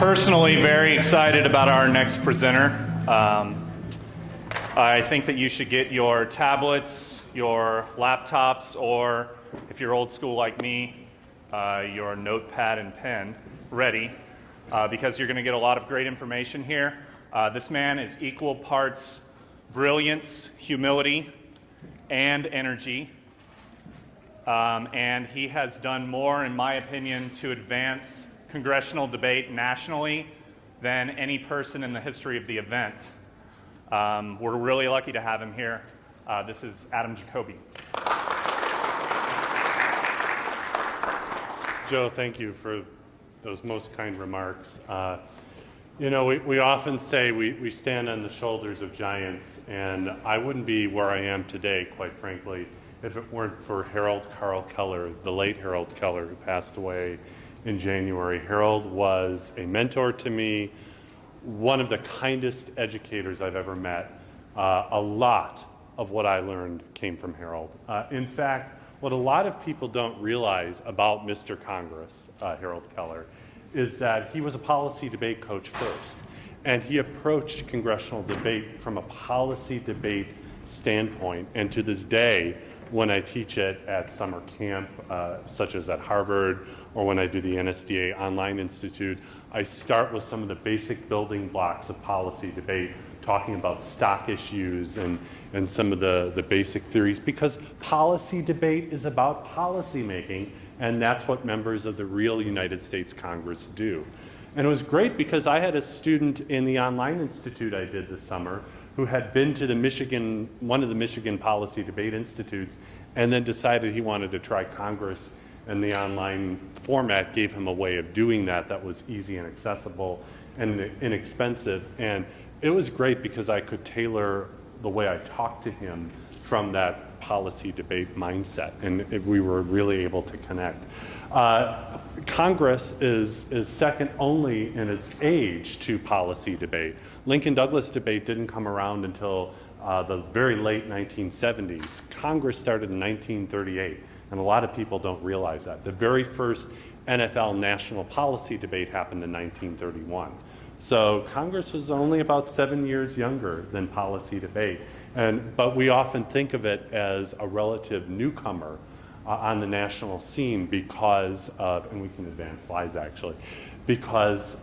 personally very excited about our next presenter. I think that you should get your tablets, your laptops, or if you're old school like me, your notepad and pen ready, because you're going to get a lot of great information here. This man is equal parts brilliance, humility, and energy. And he has done more, in my opinion, to advance congressional debate nationally than any person in the history of the event. We're really lucky to have him here. This is Adam Jacoby. Joe, thank you for those most kind remarks. You know, we often say we stand on the shoulders of giants, and I wouldn't be where I am today, quite frankly, if it weren't for Harold Carl Keller, the late Harold Keller, who passed away in January. Harold was a mentor to me, one of the kindest educators I've ever met. A lot of what I learned came from Harold. In fact, what a lot of people don't realize about Mr. Congress, Harold Keller, is that he was a policy debate coach first. And he approached congressional debate from a policy debate standpoint. And to this day, when I teach it at summer camp, such as at Harvard, or when I do the NSDA Online Institute, I start with some of the basic building blocks of policy debate, talking about stock issues and some of the basic theories, because policy debate is about policy making, and that's what members of the real United States Congress do. And it was great because I had a student in the Online Institute I did this summer who had been to one of the Michigan Policy Debate Institutes, and then decided he wanted to try Congress, and the online format gave him a way of doing that was easy and accessible and inexpensive. And it was great because I could tailor the way I talked to him from that policy debate mindset, and we were really able to connect. Congress is second only in its age to policy debate. Lincoln-Douglas debate didn't come around until the very late 1970s. Congress started in 1938, and a lot of people don't realize that. The very first NFL national policy debate happened in 1931. So Congress was only about 7 years younger than policy debate, but we often think of it as a relative newcomer on the national scene because of, and we can advance slides actually, because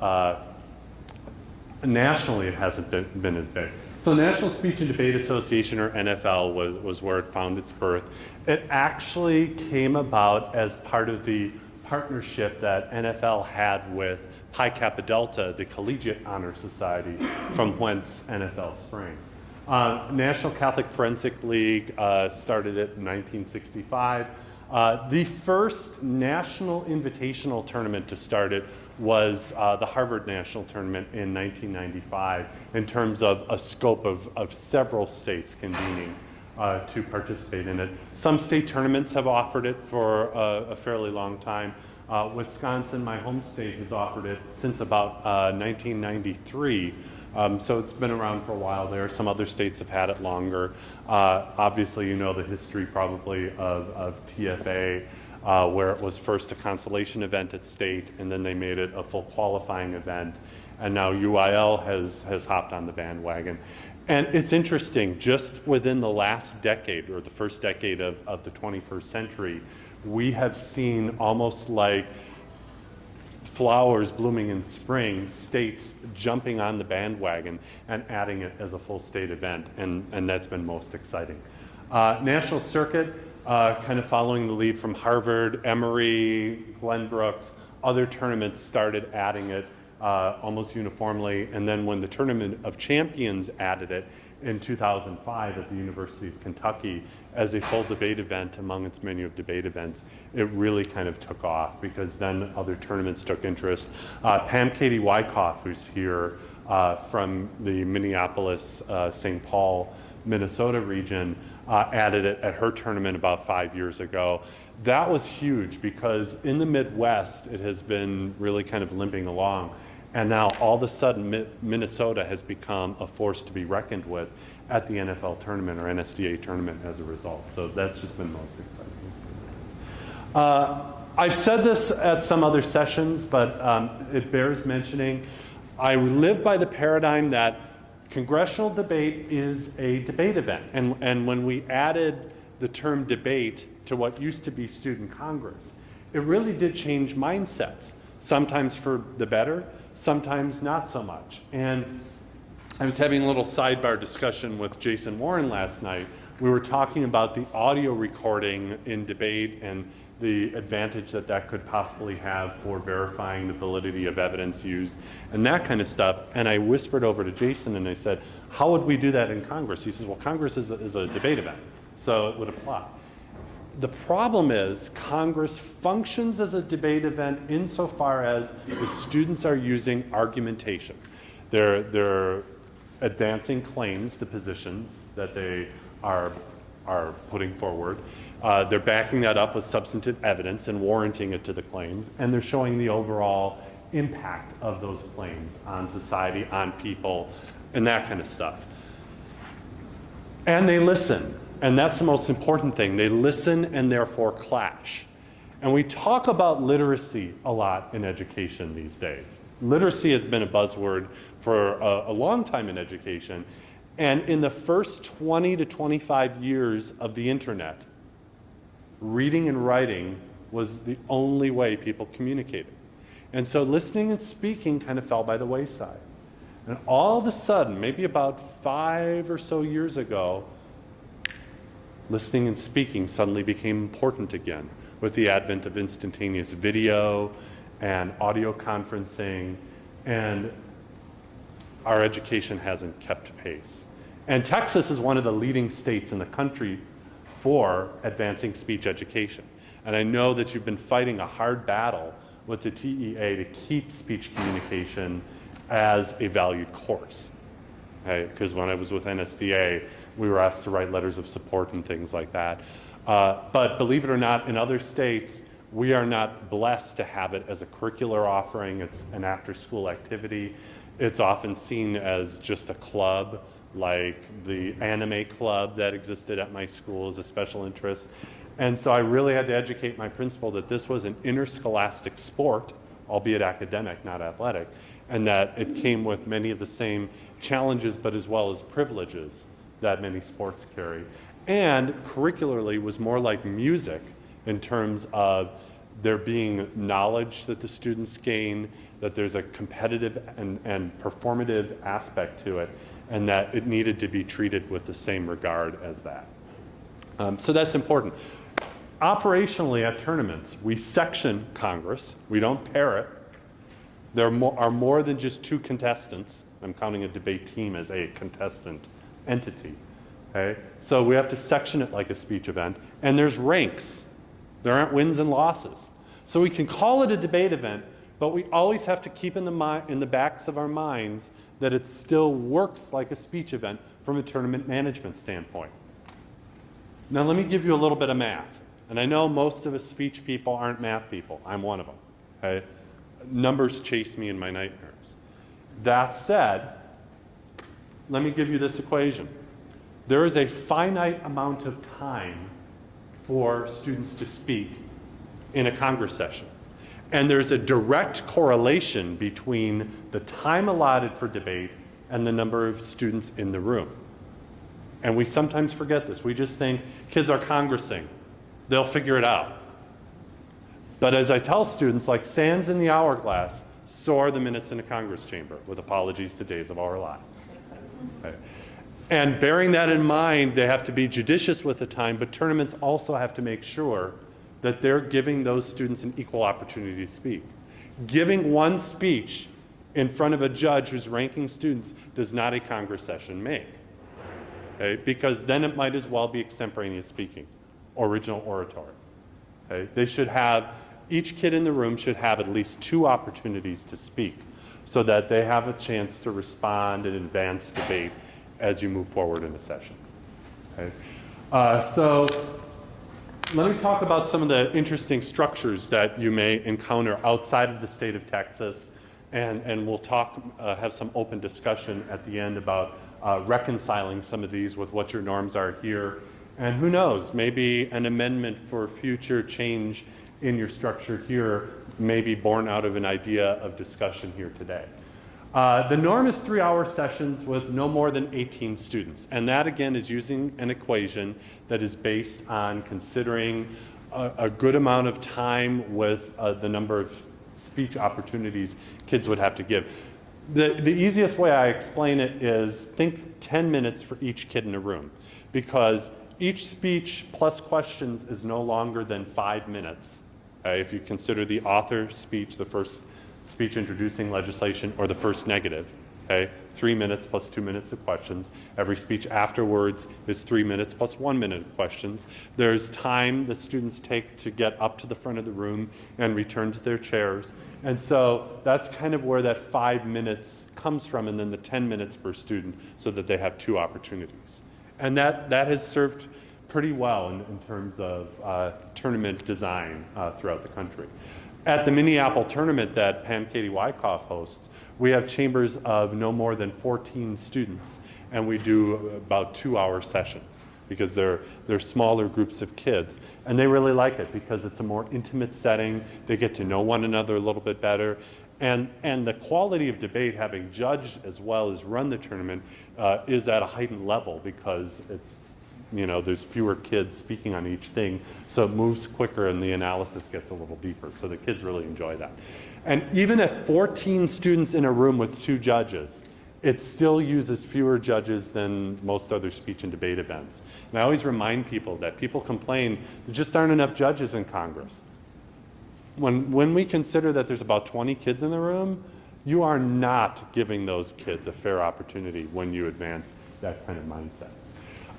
nationally it hasn't been as big. So National Speech and Debate Association, or NFL, was where it found its birth. It actually came about as part of the partnership that NFL had with Pi Kappa Delta, the Collegiate Honor Society, from whence NFL sprang. National Catholic Forensic League started it in 1965. The first national invitational tournament to start it was the Harvard National Tournament in 1995, in terms of a scope of several states convening to participate in it. Some state tournaments have offered it for a fairly long time. Wisconsin, my home state, has offered it since about 1993. So it's been around for a while there. Some other states have had it longer. Obviously, you know the history probably of TFA, where it was first a consolation event at state, and then they made it a full qualifying event. And now UIL has hopped on the bandwagon. And it's interesting, just within the last decade, or the first decade of the 21st century, we have seen, almost like flowers blooming in spring, states jumping on the bandwagon and adding it as a full state event, and that's been most exciting. National Circuit, kind of following the lead from Harvard, Emory, Glenbrooks, other tournaments started adding it almost uniformly, and then when the Tournament of Champions added it in 2005 at the University of Kentucky as a full debate event among its menu of debate events, it really kind of took off, because then other tournaments took interest. Pam Katie Wyckoff, who's here from the Minneapolis, St. Paul, Minnesota region, added it at her tournament about 5 years ago. That was huge, because in the Midwest it has been really kind of limping along. And now all of a sudden Minnesota has become a force to be reckoned with at the NFL tournament, or NSDA tournament, as a result. So that's just been most exciting. I've said this at some other sessions, but it bears mentioning. I live by the paradigm that congressional debate is a debate event. And when we added the term debate to what used to be student Congress, it really did change mindsets, sometimes for the better, sometimes not so much. And I was having a little sidebar discussion with Jason Warren last night. We were talking about the audio recording in debate and the advantage that that could possibly have for verifying the validity of evidence used and that kind of stuff. And I whispered over to Jason and I said, how would we do that in Congress? He says, well, Congress is a debate event, so it would apply. The problem is Congress functions as a debate event insofar as the students are using argumentation. They're advancing claims, the positions that they are putting forward. They're backing that up with substantive evidence and warranting it to the claims, and they're showing the overall impact of those claims on society, on people, and that kind of stuff. And they listen, and that's the most important thing. They listen and therefore clash. And we talk about literacy a lot in education these days. Literacy has been a buzzword for a long time in education. And in the first 20 to 25 years of the internet, reading and writing was the only way people communicated. And so listening and speaking kind of fell by the wayside. And all of a sudden, maybe about 5 or so years ago, listening and speaking suddenly became important again with the advent of instantaneous video and audio conferencing, and our education hasn't kept pace. And Texas is one of the leading states in the country for advancing speech education. And I know that you've been fighting a hard battle with the TEA to keep speech communication as a valued course. Because when I was with NSDA, we were asked to write letters of support and things like that. But believe it or not, in other states, we are not blessed to have it as a curricular offering. It's an after-school activity. It's often seen as just a club, like the anime club that existed at my school as a special interest. And so I really had to educate my principal that this was an interscholastic sport, albeit academic, not athletic, and that it came with many of the same challenges, but as well as privileges that many sports carry. And curricularly was more like music in terms of there being knowledge that the students gain, that there's a competitive and performative aspect to it, and that it needed to be treated with the same regard as that. So that's important. Operationally at tournaments, we section Congress. We don't pair it. There are more than just 2 contestants. I'm counting a debate team as a contestant entity. Okay? So we have to section it like a speech event. And there's ranks. There aren't wins and losses. So we can call it a debate event, but we always have to keep in the backs of our minds that it still works like a speech event from a tournament management standpoint. Now let me give you a little bit of math. And I know most of us speech people aren't math people. I'm one of them. Okay? Numbers chase me in my nightmares. That said, let me give you this equation. There is a finite amount of time for students to speak in a Congress session. And there's a direct correlation between the time allotted for debate and the number of students in the room. And we sometimes forget this. We just think kids are congressing. They'll figure it out. But as I tell students, like sands in the hourglass, so are the minutes in a Congress chamber, with apologies to days of our life. Okay. And bearing that in mind, they have to be judicious with the time, but tournaments also have to make sure that they're giving those students an equal opportunity to speak. Giving one speech in front of a judge who's ranking students does not a Congress session make. Okay? Because then it might as well be extemporaneous speaking, original oratory. Okay? They should have, each kid in the room should have at least 2 opportunities to speak so that they have a chance to respond and advance debate as you move forward in a session. Okay? So let me talk about some of the interesting structures that you may encounter outside of the state of Texas, and we'll talk, have some open discussion at the end about reconciling some of these with what your norms are here. And who knows, maybe an amendment for future change in your structure here may be born out of an idea of discussion here today. The norm is 3-hour sessions with no more than 18 students. And that, again, is using an equation that is based on considering a good amount of time with the number of speech opportunities kids would have to give. The easiest way I explain it is think 10 minutes for each kid in a room, because each speech plus questions is no longer than 5 minutes. If you consider the author's speech, the first speech introducing legislation, or the first negative, 3 minutes plus 2 minutes of questions. Every speech afterwards is 3 minutes plus 1 minute of questions. There's time the students take to get up to the front of the room and return to their chairs. And so that's kind of where that 5 minutes comes from, and then the 10 minutes per student so that they have 2 opportunities. And that has served pretty well in terms of tournament design throughout the country. At the Minneapolis tournament that Pam Katie Wyckoff hosts, we have chambers of no more than 14 students, and we do about 2-hour sessions because they're smaller groups of kids. And they really like it because it's a more intimate setting. They get to know one another a little bit better. And the quality of debate, having judged as well as run the tournament, is at a heightened level because it's, there's fewer kids speaking on each thing, so it moves quicker and the analysis gets a little deeper. So the kids really enjoy that. And even at 14 students in a room with 2 judges, it still uses fewer judges than most other speech and debate events. And I always remind people that people complain there just aren't enough judges in Congress. When we consider that there's about 20 kids in the room, you are not giving those kids a fair opportunity when you advance that kind of mindset.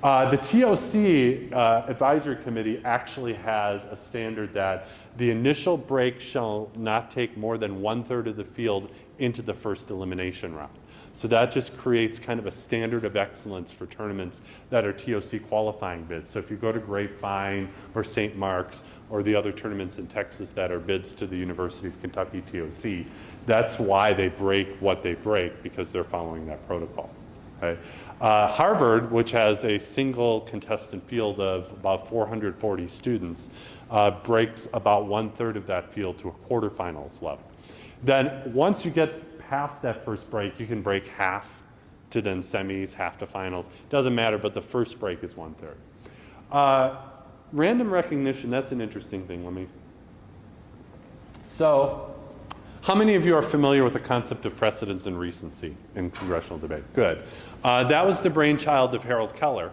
The TOC Advisory Committee actually has a standard that the initial break shall not take more than 1/3 of the field into the first elimination round. So that just creates kind of a standard of excellence for tournaments that are TOC qualifying bids. So if you go to Grapevine or St. Mark's or the other tournaments in Texas that are bids to the University of Kentucky TOC, that's why they break what they break, because they're following that protocol. Okay? Harvard, which has a single contestant field of about 440 students, breaks about 1/3 of that field to a quarterfinals level. Then once you get past that first break, you can break half to then semis, half to finals. Doesn't matter, but the first break is 1/3. Random recognition, that's an interesting thing. So, how many of you are familiar with the concept of precedence and recency in congressional debate? Good. That was the brainchild of Harold Keller.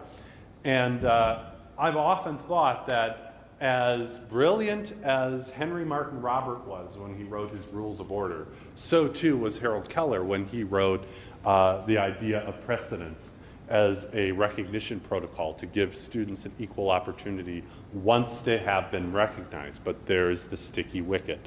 And I've often thought that as brilliant as Henry Martin Robert was when he wrote his Rules of Order, so too was Harold Keller when he wrote the idea of precedence as a recognition protocol to give students an equal opportunity once they have been recognized. But there's the sticky wicket.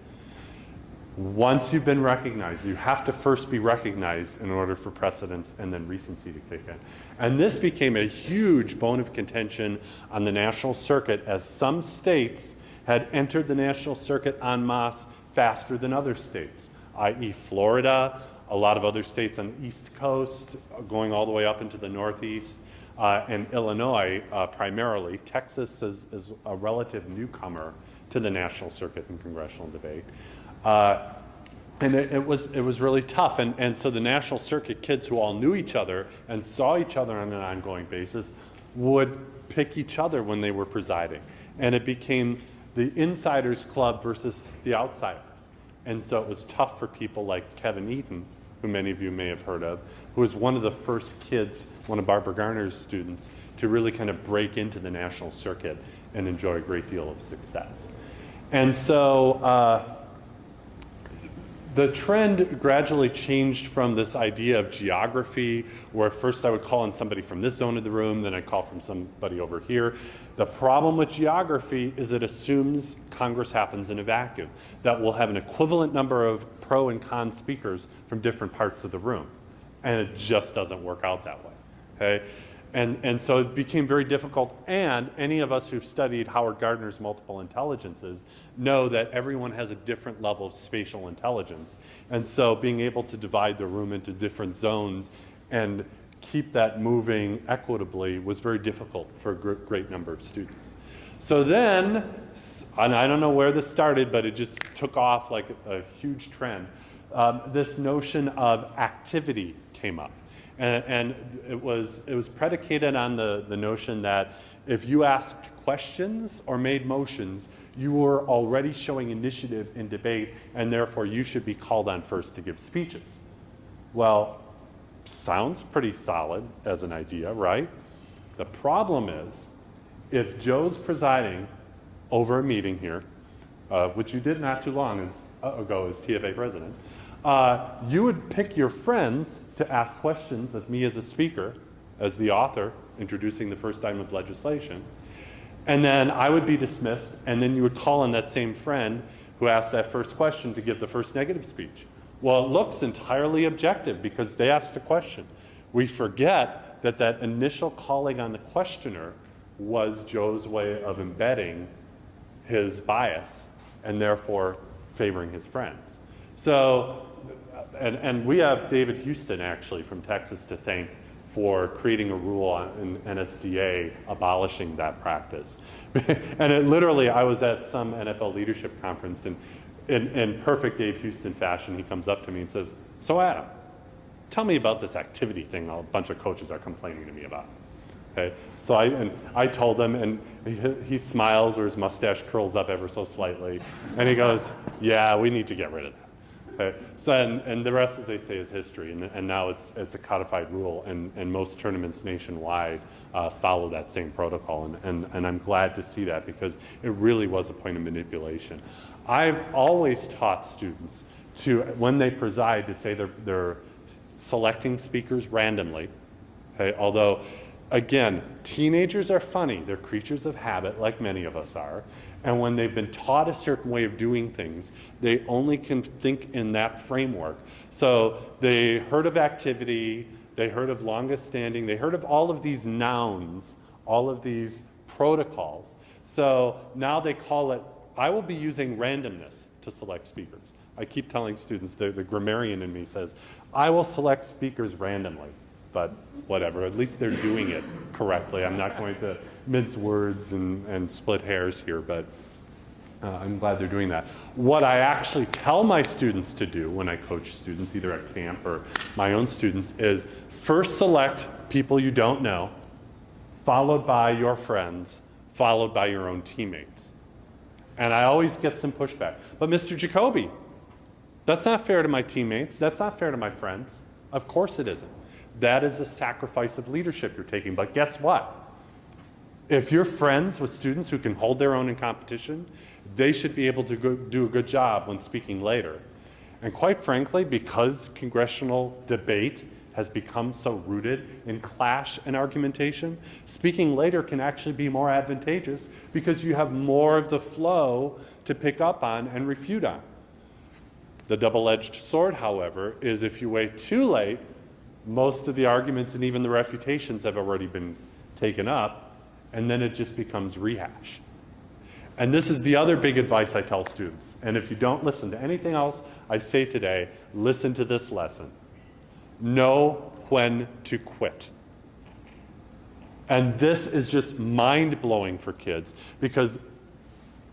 Once you've been recognized, you have to first be recognized in order for precedence and then recency to kick in. And this became a huge bone of contention on the national circuit as some states had entered the national circuit en masse faster than other states, i.e. Florida, a lot of other states on the East Coast, going all the way up into the Northeast, and Illinois primarily. Texas is a relative newcomer to the national circuit in congressional debate. And it was really tough. And so the national circuit kids who all knew each other and saw each other on an ongoing basis would pick each other when they were presiding. And it became the insiders club versus the outsiders. And so it was tough for people like Kevin Eaton, who many of you may have heard of, who was one of the first kids, one of Barbara Garner's students, to really kind of break into the national circuit and enjoy a great deal of success. And so the trend gradually changed from this idea of geography, where first I would call on somebody from this zone of the room, then I'd call from somebody over here. The problem with geography is it assumes Congress happens in a vacuum, that we'll have an equivalent number of pro and con speakers from different parts of the room. And it just doesn't work out that way. Okay? And so it became very difficult, and any of us who've studied Howard Gardner's multiple intelligences know that everyone has a different level of spatial intelligence. And so being able to divide the room into different zones and keep that moving equitably was very difficult for a great number of students. So then, and I don't know where this started, but it just took off like a huge trend. This notion of activity came up. And it was predicated on the notion that if you asked questions or made motions, you were already showing initiative in debate, and therefore you should be called on first to give speeches. Well, sounds pretty solid as an idea, right? The problem is, if Joe's presiding over a meeting here, which you did not too long ago as TFA president, you would pick your friends to ask questions of me as a speaker, as the author introducing the first item of legislation, and then I would be dismissed, and then you would call on that same friend who asked that first question to give the first negative speech. Well, it looks entirely objective because they asked a question. We forget that that initial calling on the questioner was Joe's way of embedding his bias and therefore favoring his friends. So, and we have David Houston actually from Texas to thank for creating a rule in NSDA abolishing that practice. And it literally, I was at some NFL leadership conference, and in perfect Dave Houston fashion, he comes up to me and says, "So Adam, tell me about this activity thing a bunch of coaches are complaining to me about." Okay, so I told him, and he smiles, or his mustache curls up ever so slightly, and he goes, "Yeah, we need to get rid of that." Okay, so and the rest, as they say, is history, and now it's a codified rule, and most tournaments nationwide follow that same protocol, and I'm glad to see that because it really was a point of manipulation. I've always taught students to, when they preside, to say they're selecting speakers randomly. Okay, although, again, teenagers are funny. They're creatures of habit, like many of us are. And when they've been taught a certain way of doing things, they only can think in that framework. So they heard of activity, they heard of longest standing, they heard of all of these nouns, all of these protocols. So now they call it, I will be using randomness to select speakers. I keep telling students, the grammarian in me says, I will select speakers randomly. But whatever, at least they're doing it correctly. I'm not going to mince words and split hairs here, but I'm glad they're doing that. What I actually tell my students to do when I coach students, either at camp or my own students, is first select people you don't know, followed by your friends, followed by your own teammates. And I always get some pushback. But Mr. Jacoby, that's not fair to my teammates. That's not fair to my friends. Of course it isn't. That is a sacrifice of leadership you're taking. But guess what? If you're friends with students who can hold their own in competition, they should be able to do a good job when speaking later. And quite frankly, because congressional debate has become so rooted in clash and argumentation, speaking later can actually be more advantageous because you have more of the flow to pick up on and refute on. The double-edged sword, however, is if you wait too late, most of the arguments and even the refutations have already been taken up, and then it just becomes rehash. And this is the other big advice I tell students. And if you don't listen to anything else I say today, listen to this lesson. Know when to quit. And this is just mind-blowing for kids because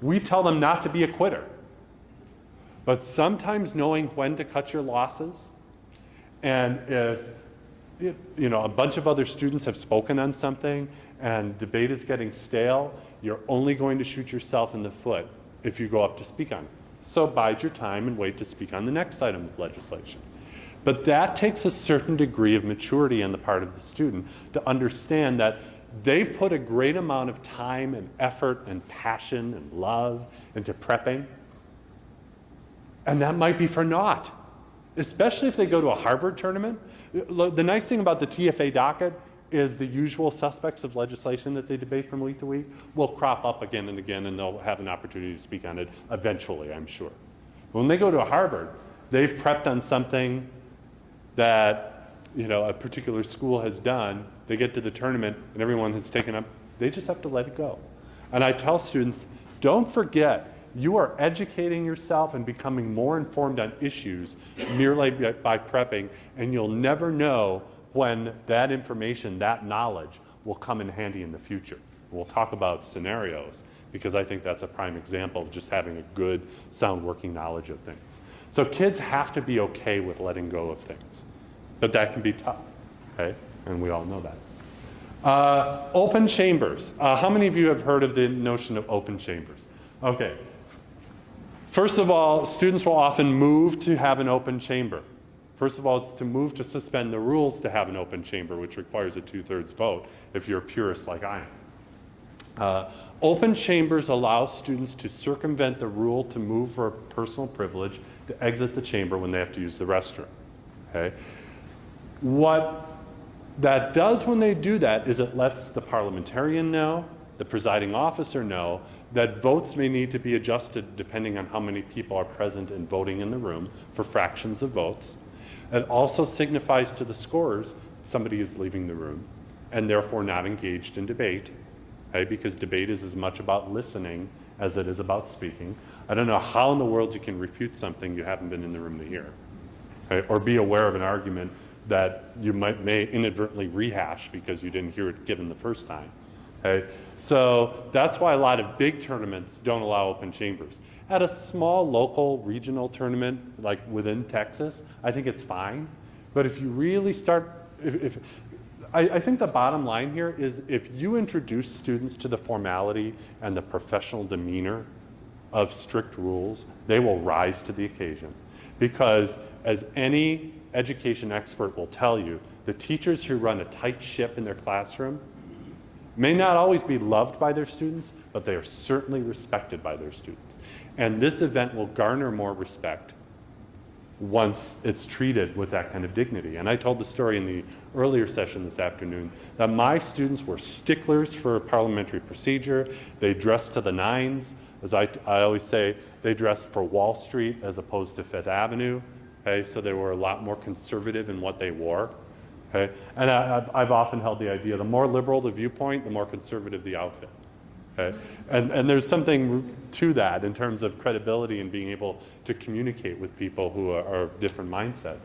we tell them not to be a quitter. But sometimes knowing when to cut your losses, and if you know, a bunch of other students have spoken on something and debate is getting stale, you're only going to shoot yourself in the foot if you go up to speak on it. So bide your time and wait to speak on the next item of legislation. But that takes a certain degree of maturity on the part of the student to understand that they've put a great amount of time and effort and passion and love into prepping, and that might be for naught. Especially if they go to a Harvard tournament. The nice thing about the TFA docket is the usual suspects of legislation that they debate from week to week will crop up again and again, and they'll have an opportunity to speak on it eventually, I'm sure. When they go to Harvard, they've prepped on something that a particular school has done. They get to the tournament and everyone has taken up. They just have to let it go. And I tell students, don't forget, you are educating yourself and becoming more informed on issues merely by prepping, and you'll never know when that information, that knowledge, will come in handy in the future. We'll talk about scenarios because I think that's a prime example of just having a good, sound working knowledge of things. So kids have to be okay with letting go of things, but that can be tough, okay? And we all know that. Open chambers. How many of you have heard of the notion of open chambers? Okay. First of all, students will often move to have an open chamber. First of all, it's to move to suspend the rules to have an open chamber, which requires a 2/3 vote if you're a purist like I am. Open chambers allow students to circumvent the rule to move for a personal privilege to exit the chamber when they have to use the restroom. Okay? What that does when they do that is it lets the parliamentarian know, the presiding officer know, that votes may need to be adjusted depending on how many people are present and voting in the room for fractions of votes. It also signifies to the scorers that somebody is leaving the room and therefore not engaged in debate, okay? Because debate is as much about listening as it is about speaking. I don't know how in the world you can refute something you haven't been in the room to hear, okay? Or be aware of an argument that you may inadvertently rehash because you didn't hear it given the first time. Okay? So that's why a lot of big tournaments don't allow open chambers. At a small local regional tournament like within Texas, I think it's fine. But if you really start, I think the bottom line here is if you introduce students to the formality and the professional demeanor of strict rules, they will rise to the occasion. Because as any education expert will tell you, the teachers who run a tight ship in their classroom may not always be loved by their students, but they are certainly respected by their students. And this event will garner more respect once it's treated with that kind of dignity. And I told the story in the earlier session this afternoon that my students were sticklers for parliamentary procedure. They dressed to the nines. As I always say, they dressed for Wall Street as opposed to Fifth Avenue. Okay, so they were a lot more conservative in what they wore. Okay? And I've often held the idea, the more liberal the viewpoint, the more conservative the outfit. Okay? And there's something to that in terms of credibility and being able to communicate with people who are of different mindsets.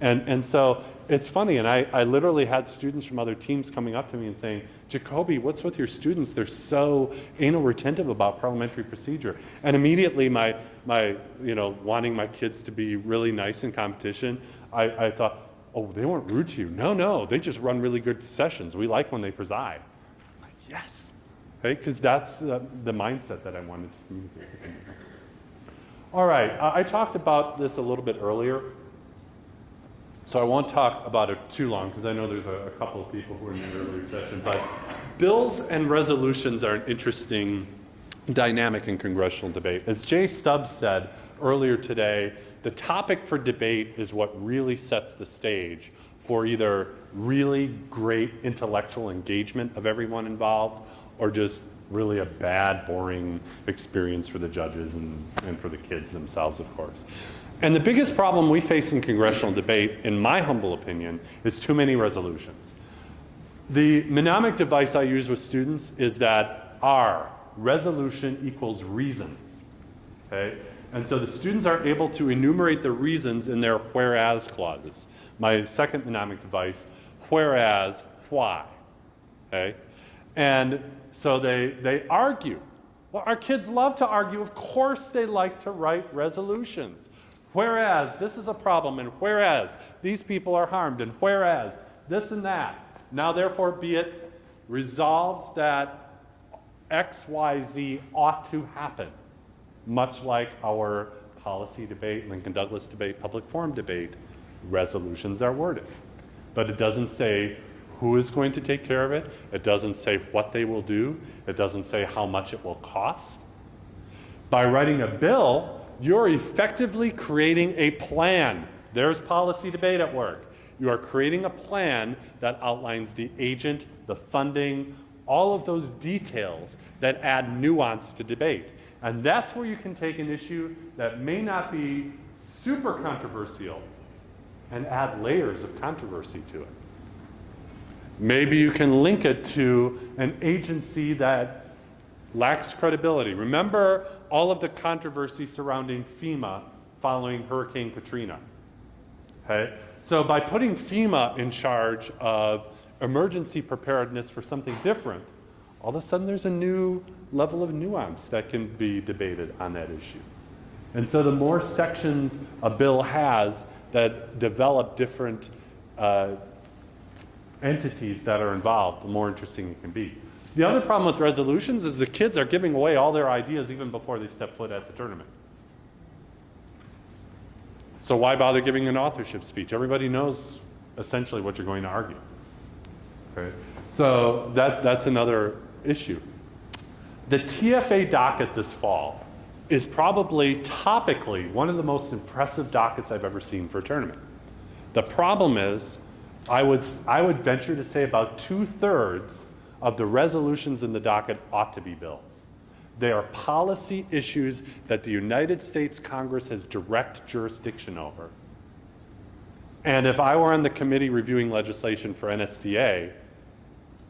And so it's funny, and I literally had students from other teams coming up to me and saying, Jacoby, what's with your students? They're so anal retentive about parliamentary procedure. And immediately my wanting my kids to be really nice in competition, I thought, oh, they weren't rude to you. No, they just run really good sessions. We like when they preside. I'm like, yes, okay, because that's the mindset that I wanted to communicate. All right, I talked about this a little bit earlier, so I won't talk about it too long because I know there's a couple of people who were in the earlier session, but bills and resolutions are an interesting dynamic in congressional debate. As Jay Stubbs said earlier today, the topic for debate is what really sets the stage for either really great intellectual engagement of everyone involved or just really a bad, boring experience for the judges and for the kids themselves, of course. And the biggest problem we face in congressional debate, in my humble opinion, is too many resolutions. The mnemonic device I use with students is that R, resolution equals reasons. Okay? And so the students are able to enumerate the reasons in their whereas clauses. My second mnemonic device, whereas, why. Okay? And so they argue. Well, our kids love to argue. Of course they like to write resolutions. Whereas this is a problem, and whereas these people are harmed, and whereas this and that. Now therefore be it resolved that X, Y, Z ought to happen. Much like our policy debate, Lincoln Douglas debate, public forum debate, resolutions are worded. But it doesn't say who is going to take care of it. It doesn't say what they will do. It doesn't say how much it will cost. By writing a bill, you're effectively creating a plan. There's policy debate at work. You are creating a plan that outlines the agent, the funding, all of those details that add nuance to debate. And that's where you can take an issue that may not be super controversial and add layers of controversy to it. Maybe you can link it to an agency that lacks credibility. Remember all of the controversy surrounding FEMA following Hurricane Katrina. Okay? So by putting FEMA in charge of emergency preparedness for something different, all of a sudden there's a new level of nuance that can be debated on that issue. And so the more sections a bill has that develop different entities that are involved, the more interesting it can be. The other problem with resolutions is the kids are giving away all their ideas even before they step foot at the tournament. So why bother giving an authorship speech? Everybody knows essentially what you're going to argue. Okay? So that's another issue. The TFA docket this fall is probably topically one of the most impressive dockets I've ever seen for a tournament. The problem is, I would venture to say about 2/3 of the resolutions in the docket ought to be bills. They are policy issues that the United States Congress has direct jurisdiction over. And if I were on the committee reviewing legislation for NSDA,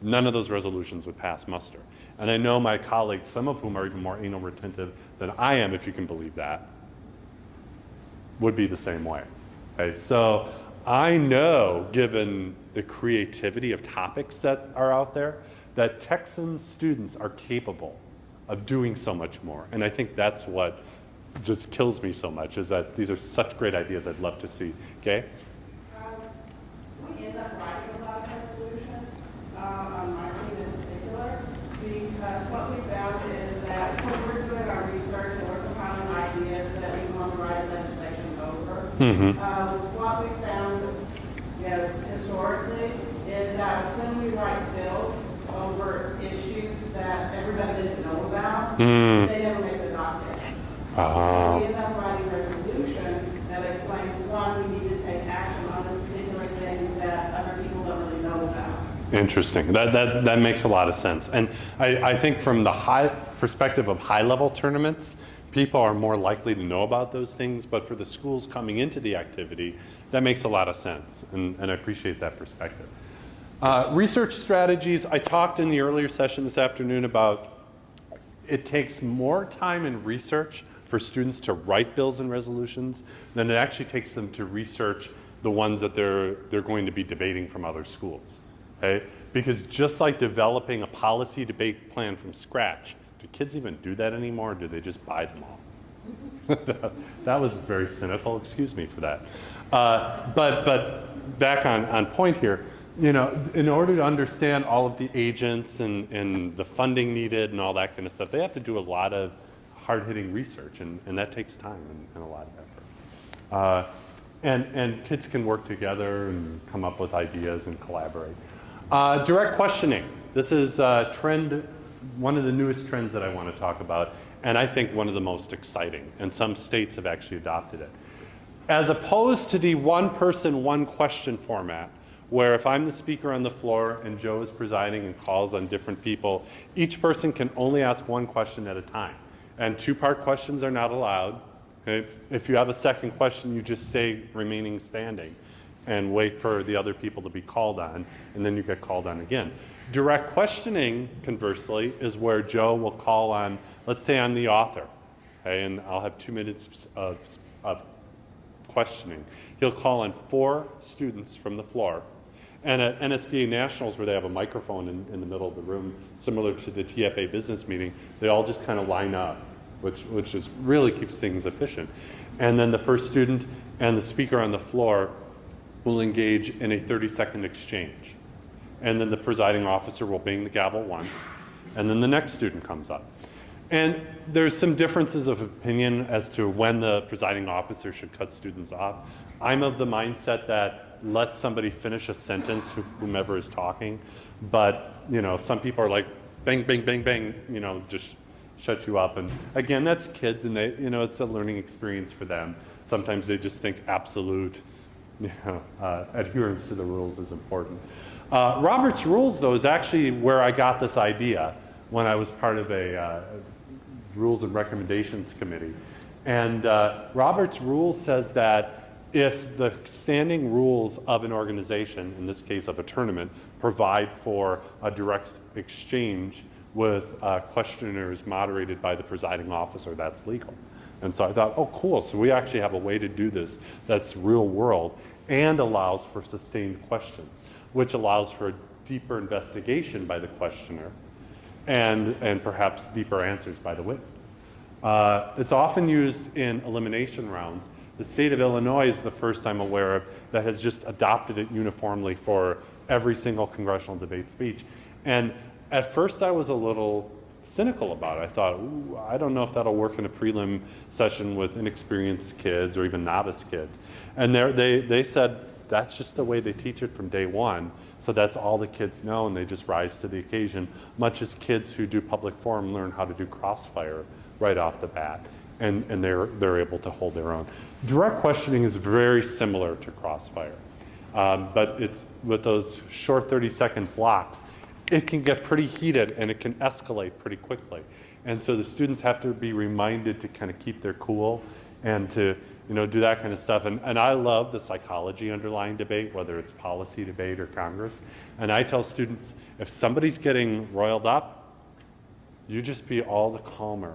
none of those resolutions would pass muster. And I know my colleagues, some of whom are even more anal retentive than I am, if you can believe that, would be the same way. Okay? So I know, given the creativity of topics that are out there, that Texan students are capable of doing so much more. And I think that's what just kills me so much, is that these are such great ideas I'd love to see. Okay? We end up writing a lot of resolutions, on my team in particular, because what we found is that when we're doing our research and we're compiling ideas that we want to write legislation over, what we found historically is that when we write bills over issues that everybody doesn't know about, they never make the docket. So we end up writing resolutions that explain why we need to take action on this particular thing that other people don't really know about. Interesting. That makes a lot of sense. And I think from the perspective of high-level tournaments, people are more likely to know about those things, but for the schools coming into the activity, that makes a lot of sense, and I appreciate that perspective. Research strategies, I talked in the earlier session this afternoon about it takes more time in research for students to write bills and resolutions than it actually takes them to research the ones that they're going to be debating from other schools. Okay? Because just like developing a policy debate plan from scratch, do kids even do that anymore, or do they just buy them all? That was very cynical, excuse me for that. But back on point here, you know, in order to understand all of the agents and the funding needed and all that kind of stuff, they have to do a lot of hard-hitting research, and that takes time and a lot of effort. And kids can work together and come up with ideas and collaborate. Direct questioning. This is a trend, one of the newest trends that I want to talk about, and I think one of the most exciting, and some states have actually adopted it. As opposed to the one person, one question format, where if I'm the speaker on the floor and Joe is presiding and calls on different people, each person can only ask one question at a time. And two-part questions are not allowed. Okay? If you have a second question, you just stay remaining standing and wait for the other people to be called on, and then you get called on again. Direct questioning, conversely, is where Joe will call on, let's say I'm the author, okay, and I'll have 2 minutes of questioning. He'll call on 4 students from the floor. And at NSDA Nationals, where they have a microphone in the middle of the room, similar to the TFA business meeting, they all just kind of line up, which just really keeps things efficient. And then the first student and the speaker on the floor will engage in a 30-second exchange. And then the presiding officer will bang the gavel once, and then the next student comes up. And there's some differences of opinion as to when the presiding officer should cut students off. I'm of the mindset that let somebody finish a sentence, whomever is talking, but you know, some people are like, bang, bang, bang, bang, you know, just shut you up. And again, that's kids, and they, you know, it's a learning experience for them. Sometimes they just think absolute, you know, adherence to the rules is important. Robert's Rules, though, is actually where I got this idea when I was part of a Rules and Recommendations Committee. And Robert's Rules says that if the standing rules of an organization, in this case of a tournament, provide for a direct exchange with questioners moderated by the presiding officer, that's legal. And so I thought, oh, cool. So we actually have a way to do this that's real world and allows for sustained questions, which allows for a deeper investigation by the questioner and perhaps deeper answers by the witness. It's often used in elimination rounds. The state of Illinois is the first I'm aware of that has just adopted it uniformly for every single congressional debate speech. And at first I was a little cynical about it. I thought, ooh, I don't know if that'll work in a prelim session with inexperienced kids or even novice kids. And they said that's just the way they teach it from day one. So that's all the kids know, and they just rise to the occasion, much as kids who do public forum learn how to do crossfire right off the bat, and they're able to hold their own. Direct questioning is very similar to crossfire, but it's with those short 30-second blocks, it can get pretty heated and it can escalate pretty quickly. And so the students have to be reminded to kind of keep their cool and to do that kind of stuff. And I love the psychology underlying debate, whether it's policy debate or Congress. And I tell students, if somebody's getting roiled up, you just be all the calmer.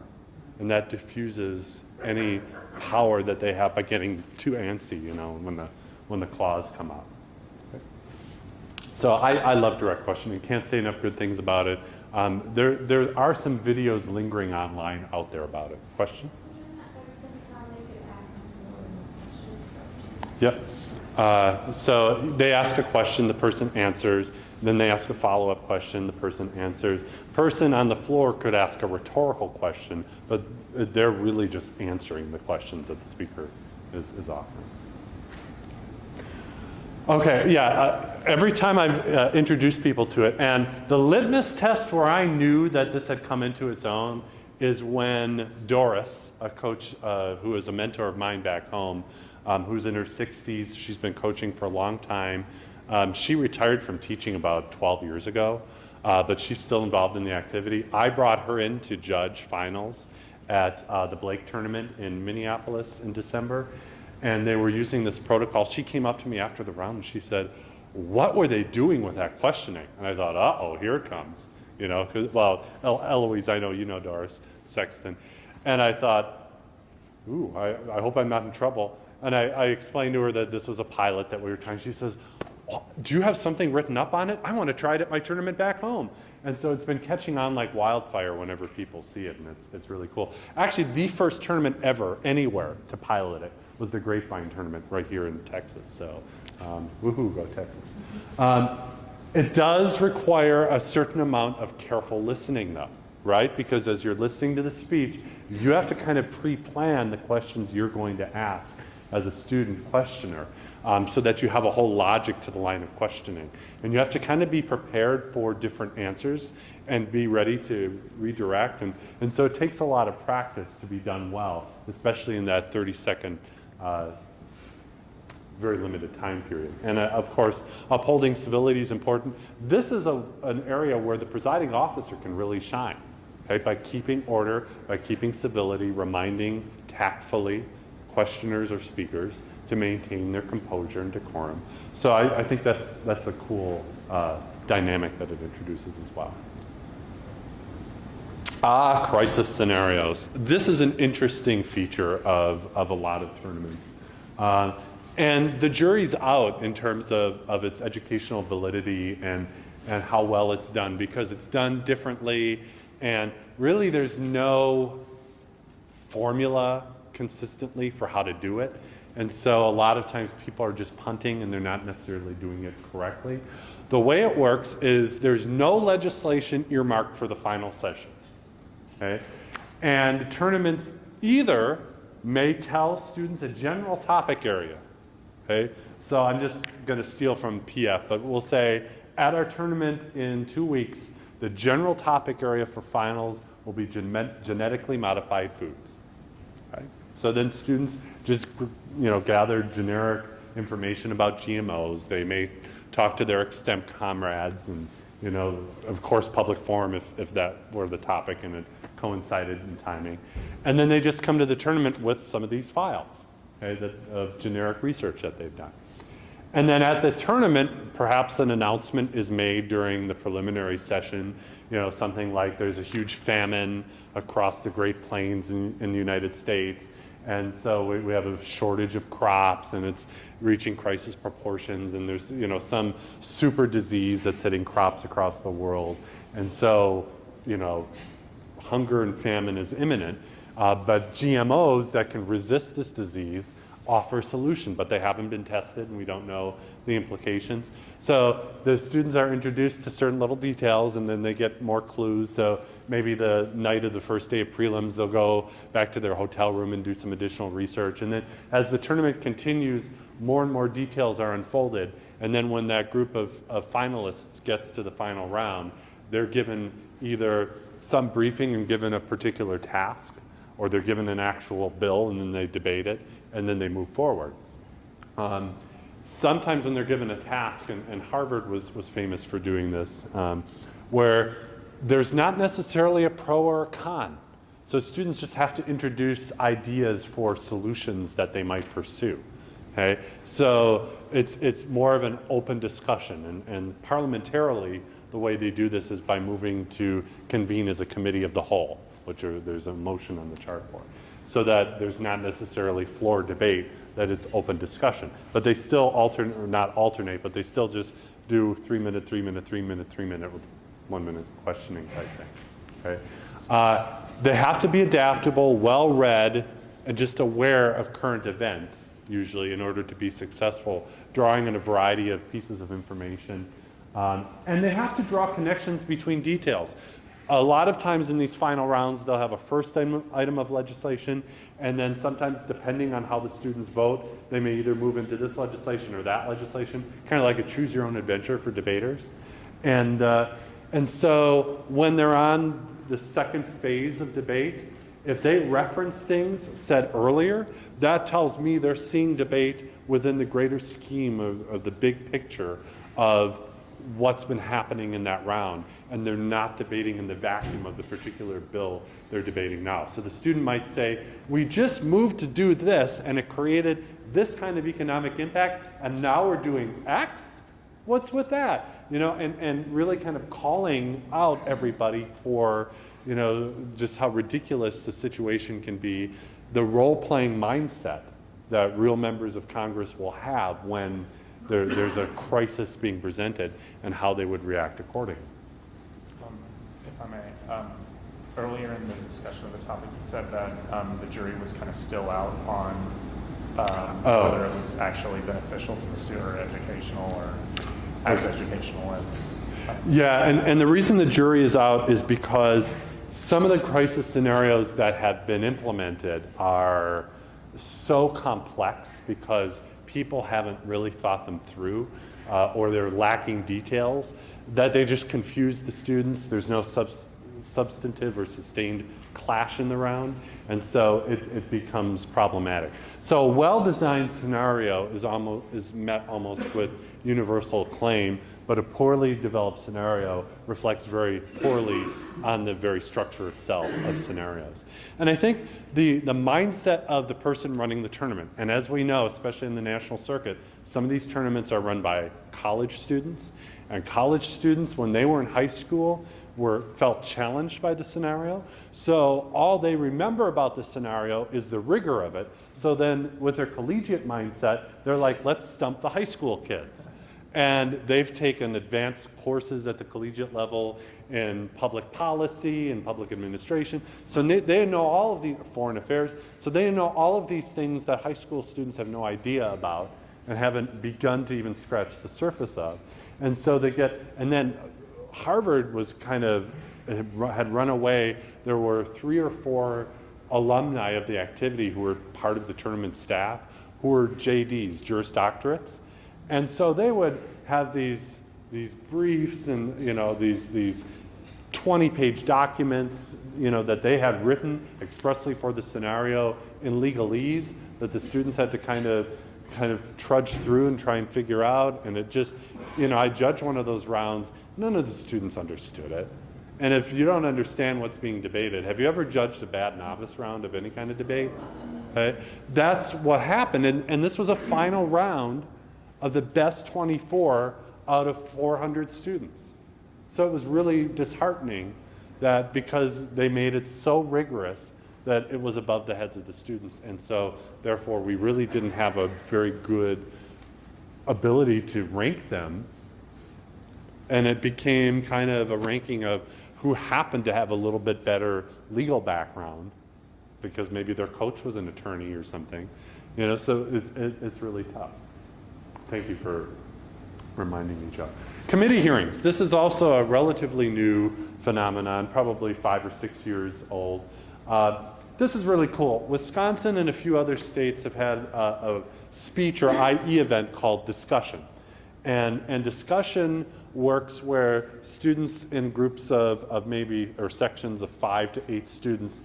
And that diffuses any power that they have by getting too antsy, when the claws come out. Okay. So I love direct questioning. Can't say enough good things about it. There are some videos lingering online out there about it. Questions? Yep. So they ask a question, the person answers, then they ask a follow-up question, the person answers. Person on the floor could ask a rhetorical question, but they're really just answering the questions that the speaker is offering. Okay, yeah, every time I've introduced people to it, and the litmus test where I knew that this had come into its own is when Doris, a coach who is a mentor of mine back home, who's in her 60s, she's been coaching for a long time. She retired from teaching about 12 years ago, but she's still involved in the activity. I brought her in to judge finals at the Blake tournament in Minneapolis in December, and they were using this protocol. She came up to me after the round and she said, what were they doing with that questioning? And I thought, uh-oh, here it comes. Well, Eloise, I know you know Doris Sexton. And I thought, ooh, I hope I'm not in trouble. And I explained to her that this was a pilot that we were trying. She says, do you have something written up on it? I want to try it at my tournament back home. And so it's been catching on like wildfire whenever people see it, and it's really cool. Actually, the first tournament ever, anywhere, to pilot it was the Grapevine tournament right here in Texas. So, woohoo, go Texas. It does require a certain amount of careful listening, though, right? Because as you're listening to the speech, you have to kind of pre-plan the questions you're going to ask as a student questioner, so that you have a whole logic to the line of questioning. And you have to kind of be prepared for different answers and be ready to redirect. And so it takes a lot of practice to be done well, especially in that 30-second, very limited time period. And of course, upholding civility is important. This is an area where the presiding officer can really shine, okay? By keeping order, by keeping civility, reminding tactfully questioners or speakers to maintain their composure and decorum. So I think that's a cool dynamic that it introduces as well. Crisis scenarios. This is an interesting feature of a lot of tournaments. And the jury's out in terms of its educational validity and how well it's done, because it's done differently, and really there's no formula consistently for how to do it. And so a lot of times people are just punting and they're not necessarily doing it correctly. The way it works is there's no legislation earmarked for the final session, okay? And tournaments either may tell students a general topic area, okay? So I'm just gonna steal from PF, but we'll say at our tournament in 2 weeks, the general topic area for finals will be genetically modified foods. Okay? So then students just gather generic information about GMOs. They may talk to their extemp comrades, and of course public forum if that were the topic and it coincided in timing. And then they just come to the tournament with some of these files, okay, of generic research that they've done. And then at the tournament, perhaps an announcement is made during the preliminary session, something like there's a huge famine across the Great Plains in the United States, and so we have a shortage of crops, and it's reaching crisis proportions, and there's some super disease that's hitting crops across the world. And so hunger and famine is imminent, but GMOs that can resist this disease offer a solution, but they haven't been tested and we don't know the implications. So the students are introduced to certain little details and then they get more clues. So maybe the night of the first day of prelims, they'll go back to their hotel room and do some additional research. And then as the tournament continues, more and more details are unfolded. And then when that group of finalists gets to the final round, they're given either some briefing and given a particular task, or they're given an actual bill and then they debate it and then they move forward. Sometimes when they're given a task, and Harvard was famous for doing this, where there's not necessarily a pro or a con. So students just have to introduce ideas for solutions that they might pursue. Okay? So it's more of an open discussion, and parliamentarily the way they do this is by moving to convene as a committee of the whole, which there's a motion on the chart for, so that there's not necessarily floor debate, that it's open discussion. But they still not alternate, but they still just do 3 minute, 3 minute, 3 minute, 3 minute with 1 minute questioning type thing. Okay? They have to be adaptable, well read, and just aware of current events, usually, in order to be successful, drawing in a variety of pieces of information. And they have to draw connections between details. A lot of times in these final rounds, they'll have a first item of legislation, and then sometimes, depending on how the students vote, they may either move into this legislation or that legislation, kind of like a choose-your-own-adventure for debaters. And so when they're on the second phase of debate, if they reference things said earlier, that tells me they're seeing debate within the greater scheme of the big picture of what's been happening in that round, and they're not debating in the vacuum of the particular bill they're debating now. So the student might say, we just moved to do this and it created this kind of economic impact, and now we're doing X? What's with that? And really kind of calling out everybody for, just how ridiculous the situation can be, the role-playing mindset that real members of Congress will have when there's a crisis being presented, and how they would react accordingly. If I may, earlier in the discussion of the topic, you said that the jury was kind of still out on whether it was actually beneficial to the student or educational, or as educational as... Yeah, and the reason the jury is out is because some of the crisis scenarios that have been implemented are so complex because people haven't really thought them through, or they're lacking details, that they just confuse the students. There's no substantive or sustained clash in the round, and so it becomes problematic. So a well-designed scenario is met almost with universal acclaim, but a poorly developed scenario reflects very poorly on the very structure itself of scenarios. And I think the mindset of the person running the tournament, and as we know, especially in the national circuit, some of these tournaments are run by college students, and college students, when they were in high school, felt challenged by the scenario. So all they remember about the scenario is the rigor of it. So then with their collegiate mindset, they're like, let's stump the high school kids. And they've taken advanced courses at the collegiate level in public policy and public administration. So they know all of the foreign affairs. So they know all of these things that high school students have no idea about and haven't begun to even scratch the surface of. And so and then Harvard was had run away. There were 3 or 4 alumni of the activity who were part of the tournament staff who were JDs, Juris Doctorates. And so they would have these briefs and these 20-page documents that they had written expressly for the scenario in legalese that the students had to kind of trudge through and try and figure out. And it just, I judged one of those rounds. None of the students understood it. And if you don't understand what's being debated, have you ever judged a bad novice round of any kind of debate? Okay? That's what happened. And this was a final round of the best 24 out of 400 students. So it was really disheartening that because they made it so rigorous that it was above the heads of the students. And so therefore we really didn't have a very good ability to rank them. And it became kind of a ranking of who happen to have a little bit better legal background because maybe their coach was an attorney or something. So it's really tough. Thank you for reminding me, Joe. Committee hearings. This is also a relatively new phenomenon, probably 5 or 6 years old. This is really cool. Wisconsin and a few other states have had a speech or IE event called discussion. And discussion works where students in groups of maybe, or sections of 5 to 8 students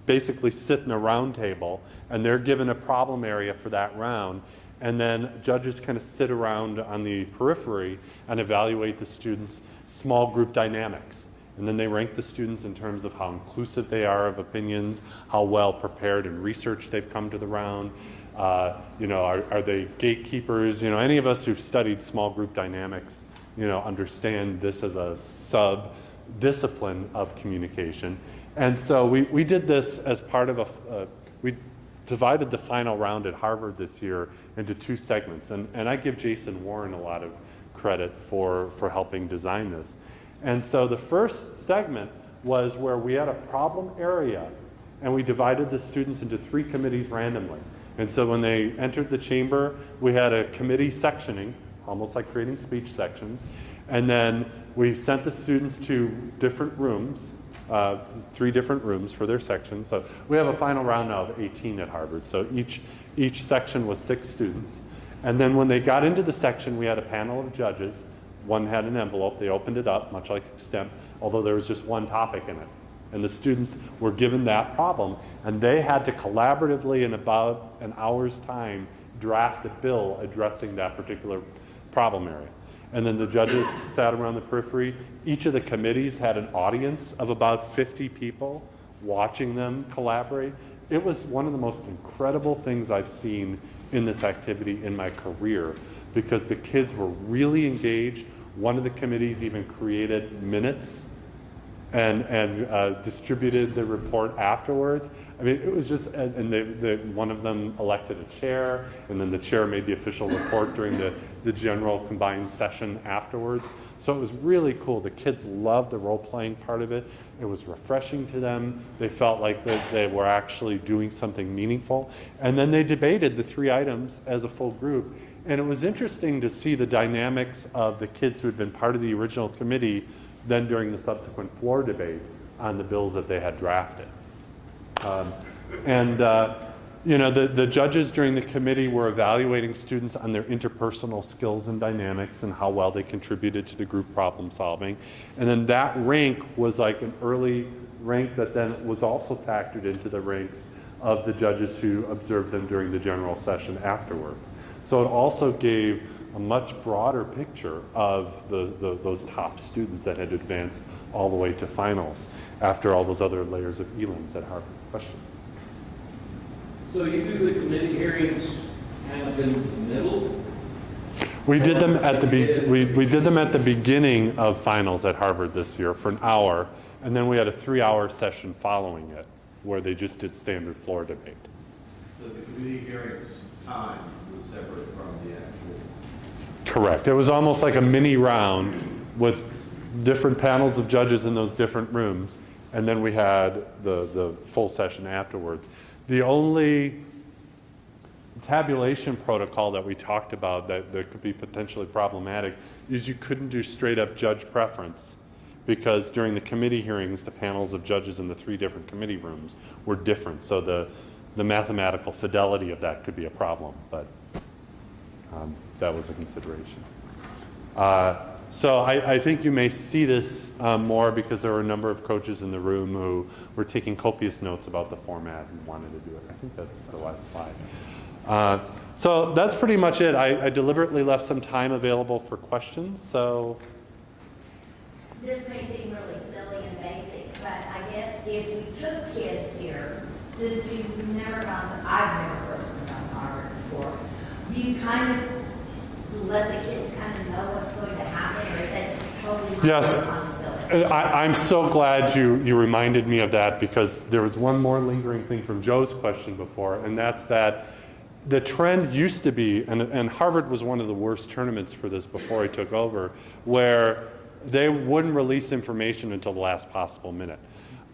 basically sit in a round table, and they're given a problem area for that round. And then judges kind of sit around on the periphery and evaluate the students' small group dynamics. And then they rank the students in terms of how inclusive they are of opinions, how well prepared in research they've come to the round. Are they gatekeepers? Any of us who've studied small group dynamics, understand this as a sub-discipline of communication. And so we did this as part of we divided the final round at Harvard this year into 2 segments. And I give Jason Warren a lot of credit for helping design this. And so the first segment was where we had a problem area, and we divided the students into 3 committees randomly. And so when they entered the chamber, we had a committee sectioning, almost like creating speech sections. And then we sent the students to different rooms, 3 different rooms for their sections. So we have a final round now of 18 at Harvard. So each section was 6 students. And then when they got into the section, we had a panel of judges. One had an envelope. They opened it up, much like extemp, although there was just one topic in it. And the students were given that problem, and they had to collaboratively, in about an hour's time, draft a bill addressing that particular problem area. And then the judges sat around the periphery. Each of the committees had an audience of about 50 people watching them collaborate. It was one of the most incredible things I've seen in this activity in my career, because the kids were really engaged. One of the committees even created minutes and distributed the report afterwards. I mean, it was just, and one of them elected a chair, and then the chair made the official report during the general combined session afterwards. So it was really cool. The kids loved the role-playing part of it. It was refreshing to them. They felt like they were actually doing something meaningful. And then they debated the 3 items as a full group. And it was interesting to see the dynamics of the kids who had been part of the original committee then during the subsequent floor debate on the bills that they had drafted. The judges during the committee were evaluating students on their interpersonal skills and dynamics and how well they contributed to the group problem solving. And then that rank was like an early rank that then was also factored into the ranks of the judges who observed them during the general session afterwards. So it also gave a much broader picture of those top students that had advanced all the way to finals after all those other layers of elims at Harvard. Question? So you do the committee hearings kind of in the middle? We did them at we did them at the beginning of finals at Harvard this year for an hour, and then we had a 3-hour session following it where they just did standard floor debate. So the committee hearings time was separate from the actual. Correct. It was almost like a mini round with different panels of judges in those different rooms, and then we had the full session afterwards. The only tabulation protocol that we talked about that could be potentially problematic is you couldn't do straight up judge preference, because during the committee hearings, the panels of judges in the 3 different committee rooms were different. So the mathematical fidelity of that could be a problem, but that was a consideration. So I think you may see this more because there were a number of coaches in the room who were taking copious notes about the format and wanted to do it. I think that's the last slide. So that's pretty much it. I deliberately left some time available for questions. So this may seem really silly and basic, but I guess if we took kids here, since you've never gone, I've never personally gone to Harvard before, do you kind of let the kids kind of know what's going to happen, or is that just totally yes. responsibility? I'm so glad you reminded me of that, because there was one more lingering thing from Joe's question before, and that's that the trend used to be, and Harvard was one of the worst tournaments for this before I took over, where they wouldn't release information until the last possible minute.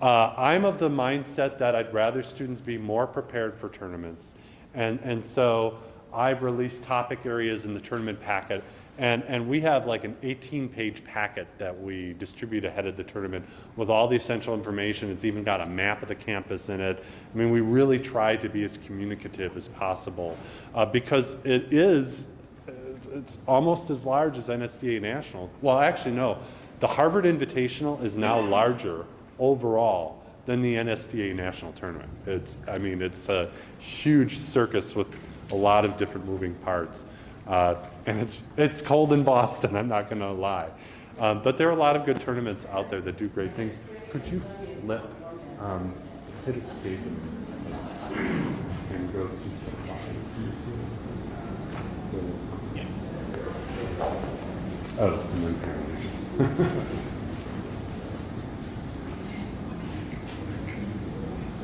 I'm of the mindset that I'd rather students be more prepared for tournaments. And so I've released topic areas in the tournament packet. And we have like an 18-page packet that we distribute ahead of the tournament with all the essential information. It's even got a map of the campus in it. I mean, we really try to be as communicative as possible because it's almost as large as NSDA National. Well, actually, no. The Harvard Invitational is now larger overall than the NSDA National Tournament. It's a huge circus with a lot of different moving parts. And it's cold in Boston, I'm not going to lie. But there are a lot of good tournaments out there that do great things. Could you let hit escape and go to supply? Oh, and then parents.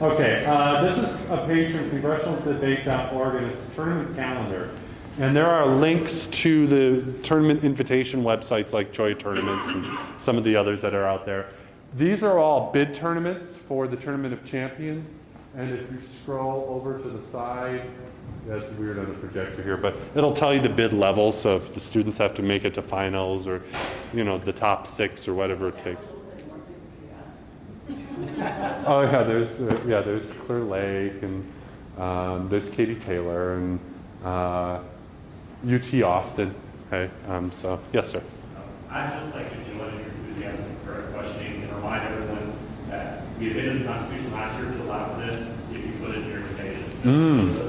Okay, this is a page from congressionaldebate.org, and it's a tournament calendar. And there are links to the tournament invitation websites like Joy Tournaments and some of the others that are out there. These are all bid tournaments for the Tournament of Champions. And if you scroll over to the side, that's weird on the projector here, but it'll tell you the bid levels. So if the students have to make it to finals or, you know, the top 6 or whatever it takes. Oh yeah, there's Clear Lake and there's Katie Taylor and UT Austin. Okay, so yes, sir. I'd just like to join your enthusiasm for questioning and remind everyone that we amended the Constitution last year to allow for this if you put it in your invitation. So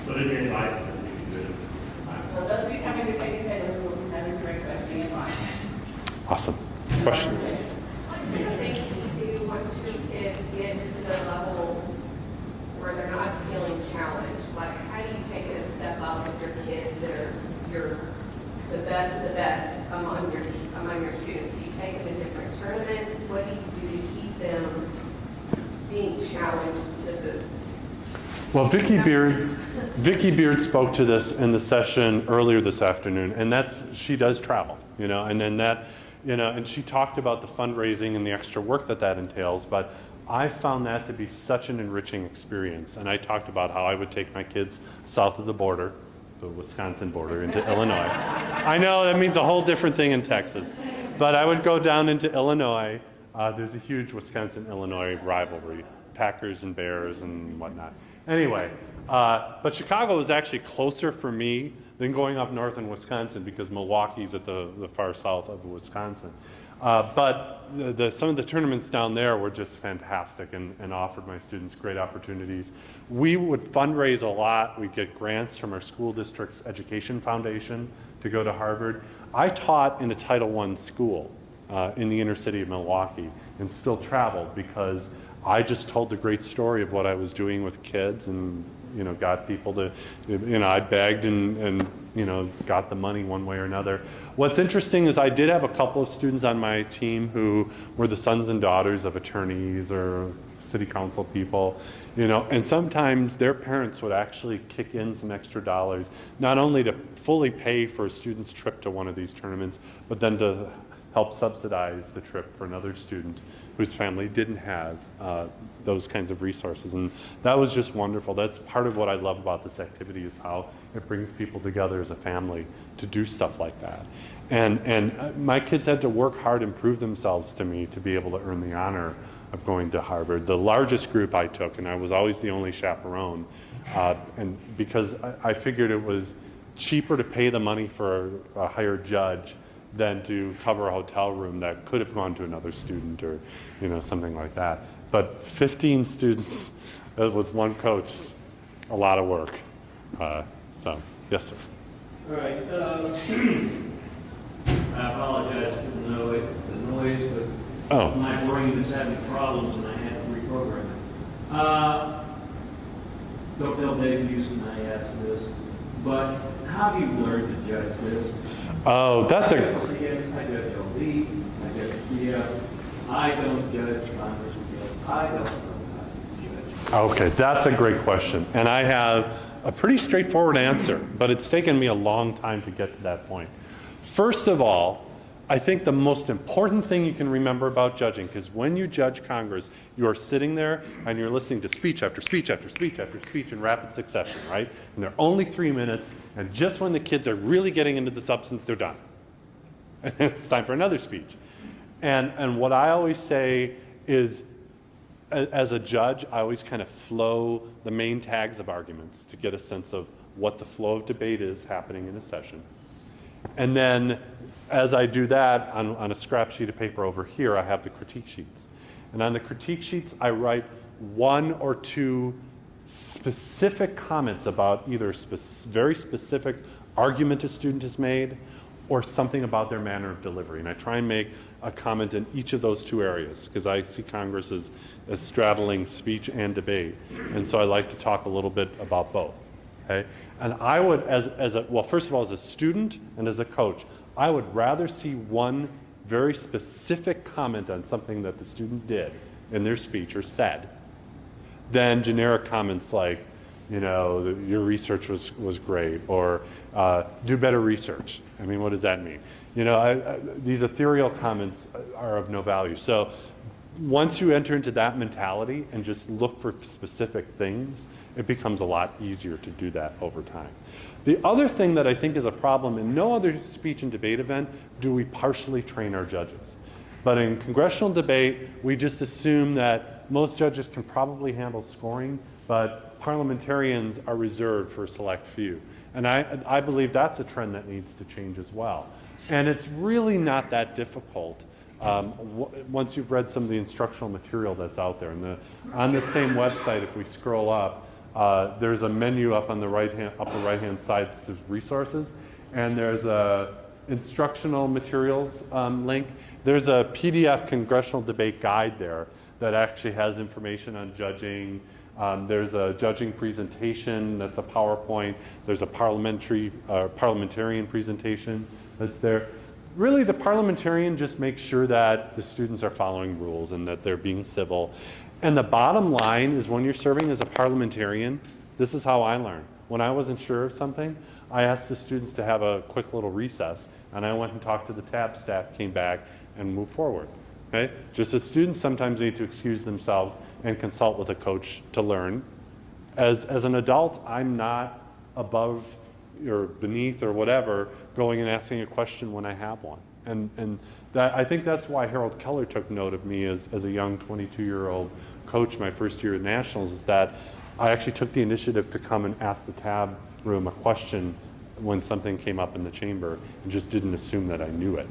put it in your invite so we can do it. So those of you coming to Katie Taylor who will be having direct questioning invite. Awesome. Question. What kind of things do you do once your kids get to the level where they're not feeling challenged? Like, how do you take it a step up with your kids that are the best of the best among your students? Do you take them to different tournaments? What do you do to keep them being challenged to the? Well, Vicki Beard spoke to this in the session earlier this afternoon, and she does travel, you know, and then that, you know, and she talked about the fundraising and the extra work that entails, but I found that to be such an enriching experience. And I talked about how I would take my kids south of the border, the Wisconsin border, into Illinois. I know that means a whole different thing in Texas, but I would go down into Illinois. There's a huge Wisconsin-Illinois rivalry, Packers and Bears and whatnot. Anyway, but Chicago is actually closer for me than going up north in Wisconsin because Milwaukee's at the far south of Wisconsin. But some of the tournaments down there were just fantastic and offered my students great opportunities. We would fundraise a lot. We'd get grants from our school district's education foundation to go to Harvard. I taught in a Title I school in the inner city of Milwaukee and still traveled because I just told the great story of what I was doing with kids and, you know, got people to, you know, I begged and you know, got the money one way or another. What's interesting is I did have a couple of students on my team who were the sons and daughters of attorneys or city council people, you know, and sometimes their parents would actually kick in some extra dollars, not only to fully pay for a student's trip to one of these tournaments, but then to help subsidize the trip for another student whose family didn't have those kinds of resources. And that was just wonderful. That's part of what I love about this activity is how it brings people together as a family to do stuff like that. And my kids had to work hard and prove themselves to me to be able to earn the honor of going to Harvard. The largest group I took, and I was always the only chaperone, and because I figured it was cheaper to pay the money for a hired judge than to cover a hotel room that could have gone to another student or, you know, something like that. But 15 students with one coach is a lot of work. So, yes, sir. All right. I apologize for the noise, but my brain is having problems and I had to reprogram it. Don't tell Dave Houston I asked this, but how do you learn to judge this? Oh, that's a... I judge LD, I judge CF, I don't judge Congress, I don't know how to judge. Okay, that's a great question. And I have a pretty straightforward answer, but it's taken me a long time to get to that point. First of all, I think the most important thing you can remember about judging, because when you judge Congress, you are sitting there and you're listening to speech after speech after speech after speech in rapid succession, right? And they're only 3 minutes, and just when the kids are really getting into the substance, they're done. And it's time for another speech. And what I always say is, as a judge, I always kind of flow the main tags of arguments to get a sense of what the flow of debate is happening in a session. And then as I do that, on a scrap sheet of paper over here, I have the critique sheets. And on the critique sheets, I write 1 or 2 specific comments about either very specific argument a student has made or something about their manner of delivery. And I try and make a comment in each of those 2 areas, because I see Congress as straddling speech and debate. And so I like to talk a little bit about both. Okay? And I would, well, first of all, as a student and as a coach, I would rather see one very specific comment on something that the student did in their speech or said than generic comments like, you know, your research was great, or do better research. I mean, what does that mean? You know, these ethereal comments are of no value. So once you enter into that mentality and just look for specific things, it becomes a lot easier to do that over time. The other thing that I think is a problem, in no other speech and debate event do we partially train our judges. But in congressional debate, we just assume that most judges can probably handle scoring, but parliamentarians are reserved for a select few. And I believe that's a trend that needs to change as well. And it's really not that difficult once you've read some of the instructional material that's out there. And on the same website, if we scroll up, there's a menu up on the upper right-hand side that says resources, and there's a instructional materials link. There's a PDF congressional debate guide there that actually has information on judging. There's a judging presentation that's a PowerPoint. There's a parliamentarian presentation that's there. Really, the parliamentarian just makes sure that the students are following rules and that they're being civil. And the bottom line is, when you're serving as a parliamentarian, this is how I learned. When I wasn't sure of something, I asked the students to have a quick little recess, and I went and talked to the TAB staff, came back, and moved forward. Okay? Just as students sometimes need to excuse themselves and consult with a coach to learn, as an adult, I'm not above or beneath or whatever going and asking a question when I have one. And that, I think that's why Harold Keller took note of me as a young 22-year-old coach my first year at Nationals, is that I actually took the initiative to come and ask the TAB room a question when something came up in the chamber and just didn't assume that I knew it.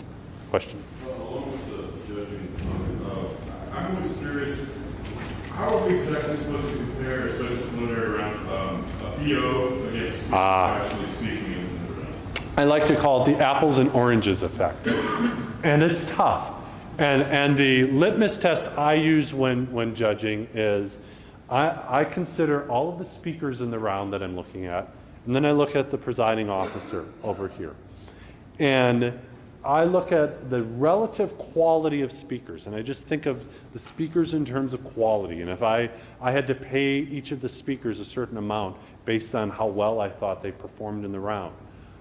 Question? Well, along with the judging, I'm always curious, how are we exactly supposed to compare, especially preliminary rounds, a PO against actually speaking in the round? I like to call it the apples and oranges effect. And it's tough. And the litmus test I use when judging is I consider all of the speakers in the round that I'm looking at, and then I look at the presiding officer over here. And I look at the relative quality of speakers, and I just think of the speakers in terms of quality. And if I had to pay each of the speakers a certain amount based on how well I thought they performed in the round,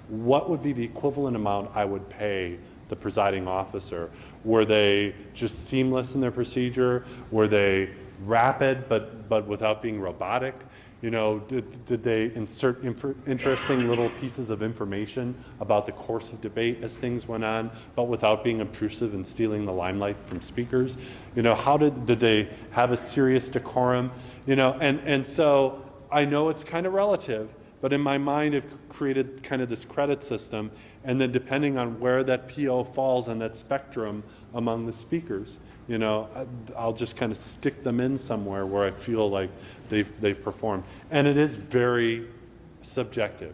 what would be the equivalent amount I would pay the presiding officer? Were they just seamless in their procedure? Were they rapid but without being robotic? You know, did they insert interesting little pieces of information about the course of debate as things went on, but without being obtrusive and stealing the limelight from speakers? You know, how did they have a serious decorum? You know, and so I know it's kind of relative, but in my mind I've created kind of this credit system, and then depending on where that PO falls on that spectrum among the speakers, you know, I'll just kind of stick them in somewhere where I feel like they've performed. And it is very subjective,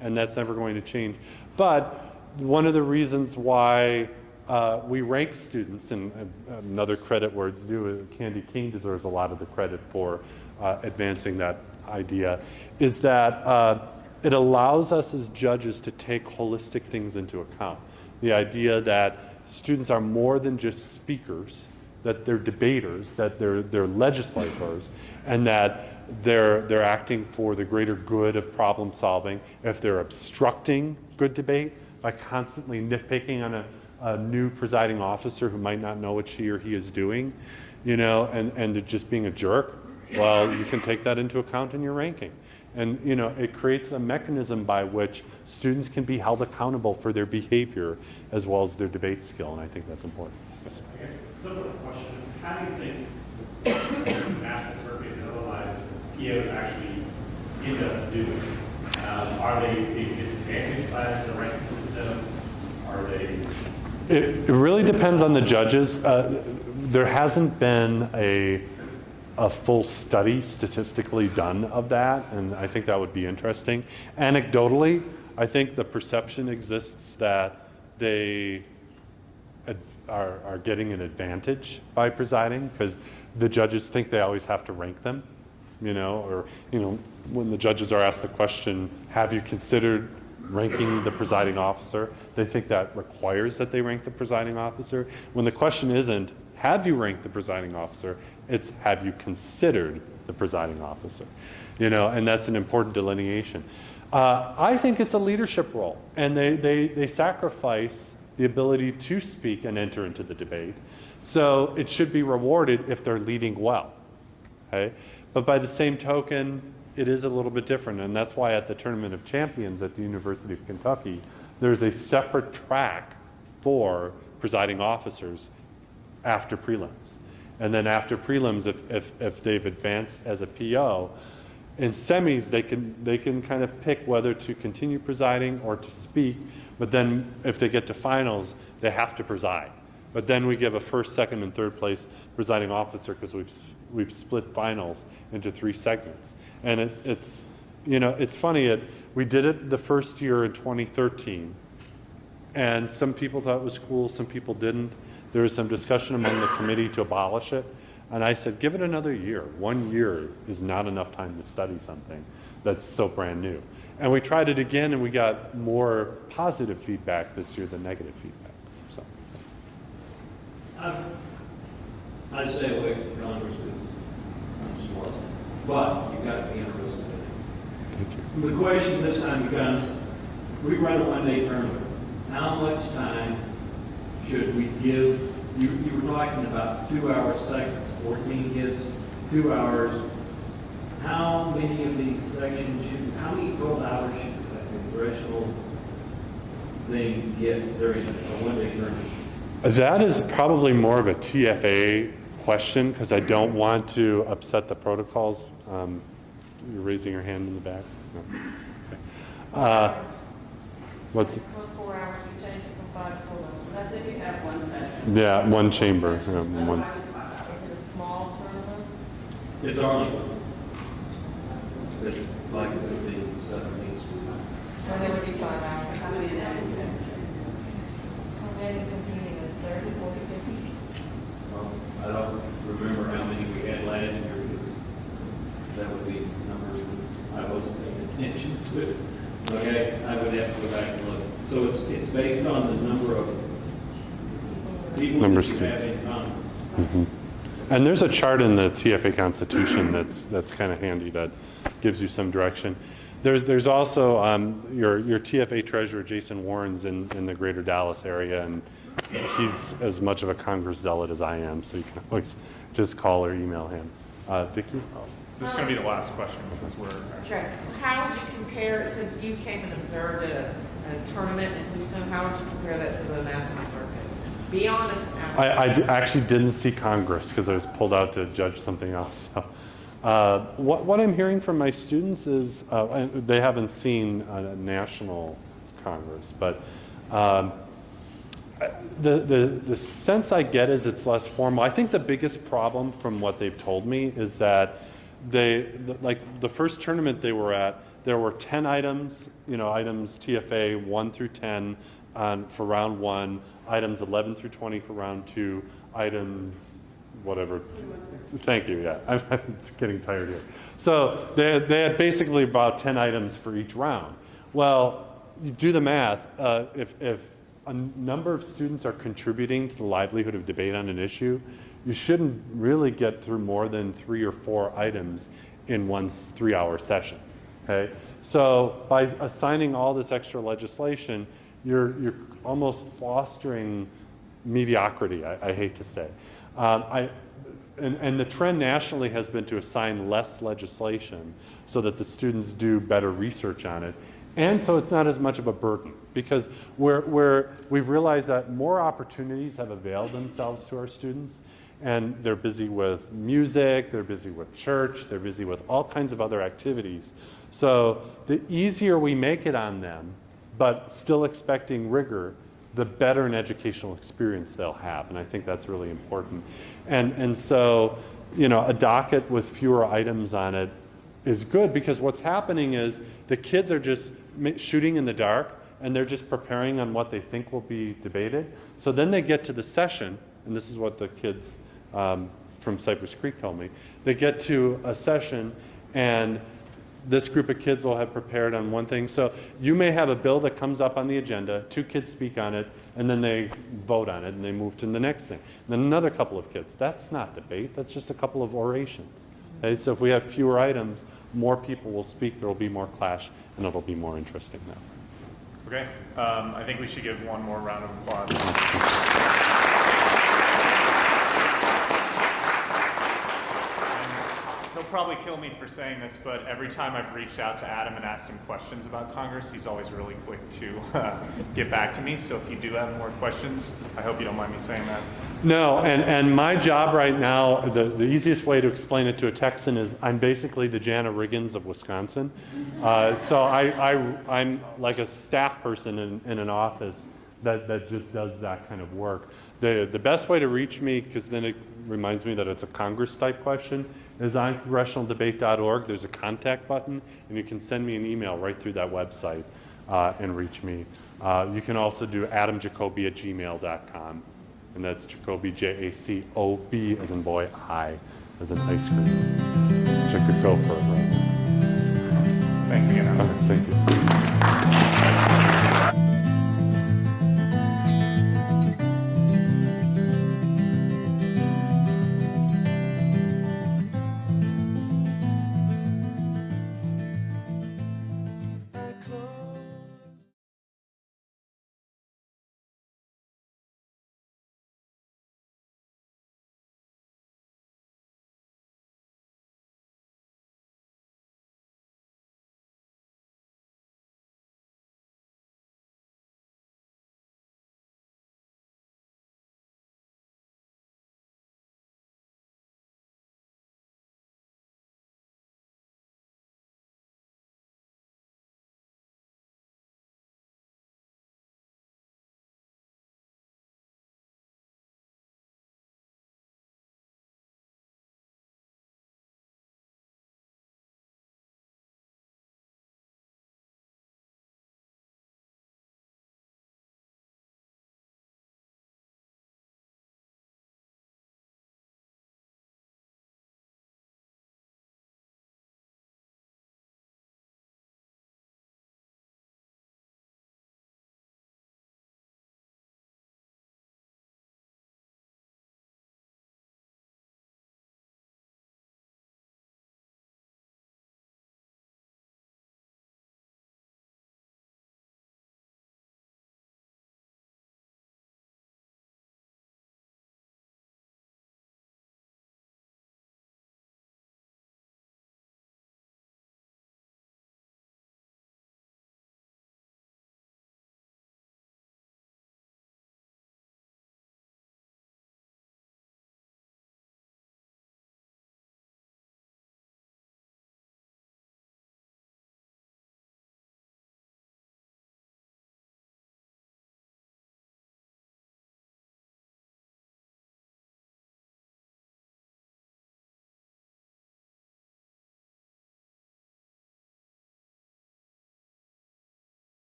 and that's never going to change. But one of the reasons why we rank students, and another credit where it's due, Candy King deserves a lot of the credit for advancing that idea, is that it allows us as judges to take holistic things into account. The idea that students are more than just speakers, that they're debaters, that they're legislators, and that they're acting for the greater good of problem solving. If they're obstructing good debate by constantly nitpicking on a new presiding officer who might not know what she or he is doing, you know, and just being a jerk, well, you can take that into account in your ranking. And, you know, it creates a mechanism by which students can be held accountable for their behavior as well as their debate skill, and I think that's important. Yes. I guess a similar question, how do you think the national survey and otherwise POs actually end up doing? Are they being disadvantaged by the ranking system? Are they? It really depends on the judges. There hasn't been a full study statistically done of that, and I think that would be interesting. Anecdotally, I think the perception exists that they are getting an advantage by presiding because the judges think they always have to rank them, you know, or, you know, when the judges are asked the question, have you considered ranking the presiding officer, they think that requires that they rank the presiding officer. When the question isn't, have you ranked the presiding officer? It's, have you considered the presiding officer? You know, and that's an important delineation. I think it's a leadership role, and they sacrifice the ability to speak and enter into the debate. So it should be rewarded if they're leading well. Okay? But by the same token, it is a little bit different, and that's why at the Tournament of Champions at the University of Kentucky, there's a separate track for presiding officers after prelims. And then after prelims, if they've advanced as a PO, in semis they can kind of pick whether to continue presiding or to speak, but then if they get to finals, they have to preside. But then we give a first, second, and third place presiding officer because we've split finals into 3 segments. And it's, you know, it's funny, we did it the first year in 2013, and some people thought it was cool, some people didn't. There was some discussion among the committee to abolish it, and I said, give it another year. 1 year is not enough time to study something that's so brand new. And we tried it again, and we got more positive feedback this year than negative feedback. So, I stay away from Congress because I'm smart, but you've got to be interested in it. thank you. The question this time becomes, we run a one-day tournament. How much time should we give? You were talking about 2-hour segments, 14 kids, 2 hours. How many of these sections how many total hours should a congressional thing get during a one-day tournament? That is probably more of a TFA question because I don't want to upset the protocols. You're raising your hand in the back? No. Okay. What's it? 4 hours, we changed it from 5 to 4. That's if you have one session. Yeah, one chamber. One. Is it a small tournament? It's Arlington. It's like it would be 17. Well, it would be 5 hours. How many of them? How many competing? 30, 40, 50? I don't remember how many we had last year because that would be numbers that I wasn't paying attention to. Okay, I would have to go back and look. So it's based on the number of people Number that you have students. in common. Mm-hmm. And there's a chart in the TFA Constitution that's kind of handy that gives you some direction. There's also your TFA treasurer, Jason Warren's in the greater Dallas area, and he's as much of a Congress zealot as I am, so you can always just call or email him. Vicki? This is going to be the last question because we're Sure. How would you compare, since you came and observed a tournament in Houston, how would you compare that to the national circuit? Be honest. I actually didn't see Congress because I was pulled out to judge something else. So, what I'm hearing from my students is they haven't seen a national Congress, but the sense I get is it's less formal. I think the biggest problem from what they've told me is that like the first tournament they were at, there were 10 items, items TFA 1 through 10 for round 1, items 11 through 20 for round 2, items whatever. Thank you, yeah. I'm getting tired here. So they had basically about 10 items for each round. Well, you do the math. If a number of students are contributing to the livelihood of debate on an issue, you shouldn't really get through more than 3 or 4 items in one 3-hour session. Okay? So by assigning all this extra legislation, you're almost fostering mediocrity, I hate to say. And the trend nationally has been to assign less legislation so that the students do better research on it. And so it's not as much of a burden, because we've realized that more opportunities have availed themselves to our students, and they're busy with music, they're busy with church, they're busy with all kinds of other activities. So the easier we make it on them, but still expecting rigor, the better an educational experience they'll have. And I think that's really important. And so, you know, a docket with fewer items on it is good, because what's happening is the kids are just shooting in the dark, and they're just preparing on what they think will be debated. So then they get to the session, and this is what the kids from Cypress Creek told me. They get to a session, and this group of kids will have prepared on one thing. So you may have a bill that comes up on the agenda, 2 kids speak on it, and then they vote on it, and they move to the next thing. And then another couple of kids. That's not debate, that's just a couple of orations. Okay? So if we have fewer items, more people will speak, there will be more clash, and it'll be more interesting now. Okay, I think we should give one more round of applause. He'll probably kill me for saying this, but every time I've reached out to Adam and asked him questions about Congress, he's always really quick to get back to me. So if you do have more questions, I hope you don't mind me saying that. No, and my job right now, the easiest way to explain it to a Texan is I'm basically the Jana Riggins of Wisconsin. So I'm like a staff person in an office that just does that kind of work. The best way to reach me, because then it reminds me that it's a Congress type question, is on congressionaldebate.org. There's a contact button, and you can send me an email right through that website and reach me. You can also do adamjacoby@gmail.com, and that's Jacoby, J-A-C-O-B as in boy, I as in ice cream, which I could go for it right now. Thanks again, Adam. Thank you.